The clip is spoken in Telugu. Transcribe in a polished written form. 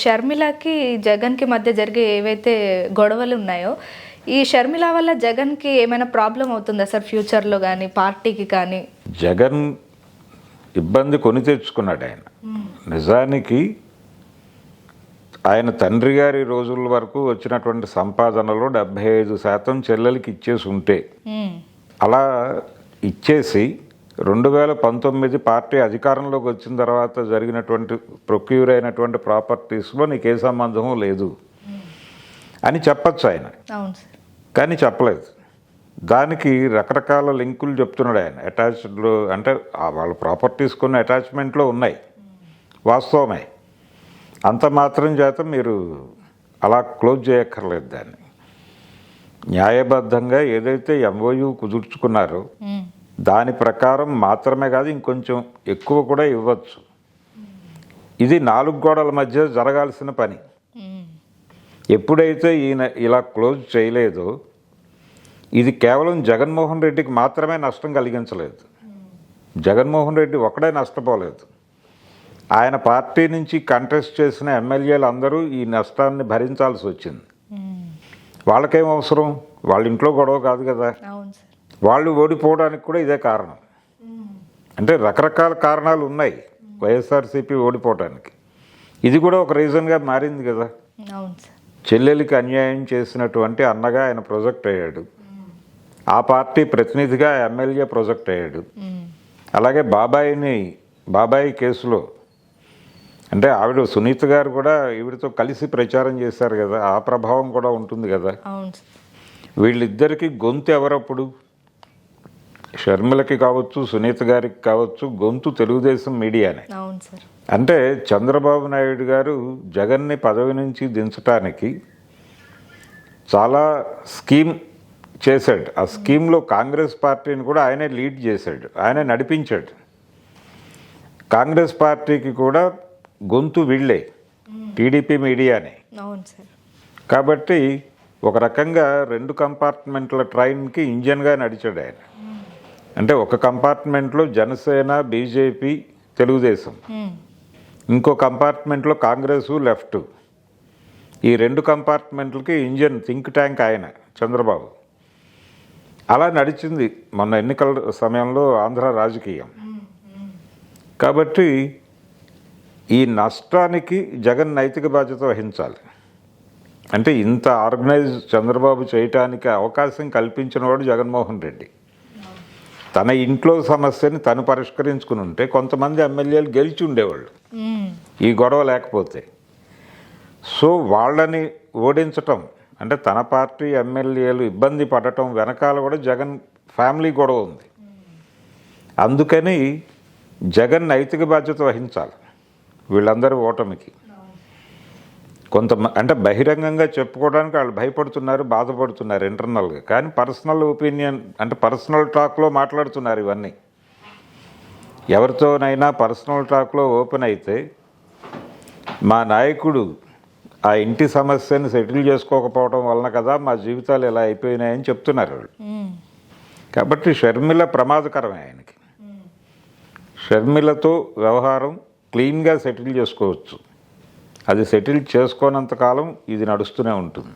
షర్మిలకి జగన్కి మధ్య జరిగే ఏవైతే గొడవలు ఉన్నాయో ఈ షర్మిల వల్ల జగన్కి ఏమైనా ప్రాబ్లం అవుతుందా సార్ ఫ్యూచర్లో కానీ పార్టీకి కానీ? జగన్ ఇబ్బంది కొని తెచ్చుకున్నాడు. ఆయన నిజానికి ఆయన తండ్రి గారి రోజుల వరకు వచ్చినటువంటి సంపాదనలో 75% చెల్లెలకి ఇచ్చేసి ఉంటే, అలా ఇచ్చేసి 2019 పార్టీ అధికారంలోకి వచ్చిన తర్వాత జరిగినటువంటి ప్రొక్యూర్ అయినటువంటి ప్రాపర్టీస్లో నీకే సంబంధం లేదు అని చెప్పచ్చు ఆయన. కానీ చెప్పలేదు. దానికి రకరకాల లింకులు చెప్తున్నాడు ఆయన. అటాచ్డ్లో అంటే వాళ్ళ ప్రాపర్టీస్ కొన్ని అటాచ్మెంట్లో ఉన్నాయి, వాస్తవమే. అంత మాత్రం చేత మీరు అలా క్లోజ్ చేయక్కర్లేదు. దాన్ని న్యాయబద్ధంగా ఏదైతే ఎంఓయూ కుదుర్చుకున్నారో దాని ప్రకారం మాత్రమే కాదు, ఇంకొంచెం ఎక్కువ కూడా ఇవ్వచ్చు. ఇది 4 గోడల మధ్య జరగాల్సిన పని. ఎప్పుడైతే ఈయన ఇలా క్లోజ్ చేయలేదో, ఇది కేవలం జగన్మోహన్ రెడ్డికి మాత్రమే నష్టం కలిగించలేదు. జగన్మోహన్ రెడ్డి ఒక్కడే నష్టపోలేదు. ఆయన పార్టీ నుంచి కంటెస్ట్ చేసిన ఎమ్మెల్యేలు అందరూ ఈ నష్టాన్ని భరించాల్సి వచ్చింది. వాళ్ళకేం అవసరం? వాళ్ళ ఇంట్లో గొడవ కాదు కదా. వాళ్ళు ఓడిపోవడానికి కూడా ఇదే కారణం. అంటే రకరకాల కారణాలు ఉన్నాయి వైఎస్ఆర్సీపీ ఓడిపోవడానికి. ఇది కూడా ఒక రీజన్గా మారింది కదా. చెల్లెలికి అన్యాయం చేసినటువంటి అన్నగా ఆయన ప్రొజెక్ట్ అయ్యాడు. ఆ పార్టీ ప్రతినిధిగా ఎమ్మెల్యే ప్రొజెక్ట్ అయ్యాడు. అలాగే బాబాయి కేసులో అంటే ఆవిడ సునీత గారు కూడా ఈవిడతో కలిసి ప్రచారం చేశారు కదా, ఆ ప్రభావం కూడా ఉంటుంది కదా. వీళ్ళిద్దరికీ గొంతు ఎవరప్పుడు? షర్మిలకి కావచ్చు, సునీత గారికి కావచ్చు, గొంతు తెలుగుదేశం మీడియానే. అంటే చంద్రబాబు నాయుడు గారు జగన్ని పదవి నుంచి దించడానికి చాలా స్కీమ్ చేశాడు. ఆ స్కీమ్లో కాంగ్రెస్ పార్టీని కూడా ఆయనే లీడ్ చేశాడు, ఆయనే నడిపించాడు. కాంగ్రెస్ పార్టీకి కూడా గొంతు వీళ్ళే, టీడీపీ మీడియానే. కాబట్టి ఒక రకంగా 2 కంపార్ట్మెంట్ల ట్రైన్కి ఇంజన్గా నడిచాడు ఆయన. అంటే ఒక కంపార్ట్మెంట్లో జనసేన, బీజేపీ, తెలుగుదేశం, ఇంకో కంపార్ట్మెంట్లో కాంగ్రెస్, లెఫ్ట్. ఈ 2 కంపార్ట్మెంట్లకి ఇంజన్, థింక్ ట్యాంక్ ఆయన చంద్రబాబు. అలా నడిచింది మొన్న ఎన్నికల సమయంలో ఆంధ్ర రాజకీయం. కాబట్టి ఈ నష్టానికి జగన్ నైతిక బాధ్యత వహించాలి. అంటే ఇంత ఆర్గనైజ్ చంద్రబాబు చేయటానికి అవకాశం కల్పించిన వాడు జగన్మోహన్ రెడ్డి. తన ఇంట్లో సమస్యని తను పరిష్కరించుకుని ఉంటే కొంతమంది ఎమ్మెల్యేలు గెలిచి ఉండేవాళ్ళు ఈ గొడవ లేకపోతే. సో వాళ్ళని ఓడించటం అంటే తన పార్టీ ఎమ్మెల్యేలు ఇబ్బంది పడటం వెనకాల కూడా జగన్ ఫ్యామిలీ గొడవ ఉంది. అందుకని జగన్ నైతిక బాధ్యత వహించాలి వీళ్ళందరూ ఓటమికి. అంటే బహిరంగంగా చెప్పుకోవడానికి వాళ్ళు భయపడుతున్నారు, బాధపడుతున్నారు ఇంటర్నల్గా. కానీ పర్సనల్ ఒపీనియన్ అంటే పర్సనల్ టాక్లో మాట్లాడుతున్నారు ఇవన్నీ. ఎవరితోనైనా పర్సనల్ టాక్లో ఓపెన్ అయితే మా నాయకుడు ఆ ఇంటి సమస్యని సెటిల్ చేసుకోకపోవడం వలన కదా మా జీవితాలు ఎలా అయిపోయినాయని చెప్తున్నారు వాళ్ళు. కాబట్టి షర్మిల ప్రమాదకరమే ఆయనకి. షర్మిలతో వ్యవహారం క్లీన్గా సెటిల్ చేసుకోవచ్చు. అది సెటిల్ చేసుకోనంతకాలం ఇది నడుస్తూనే ఉంటుంది.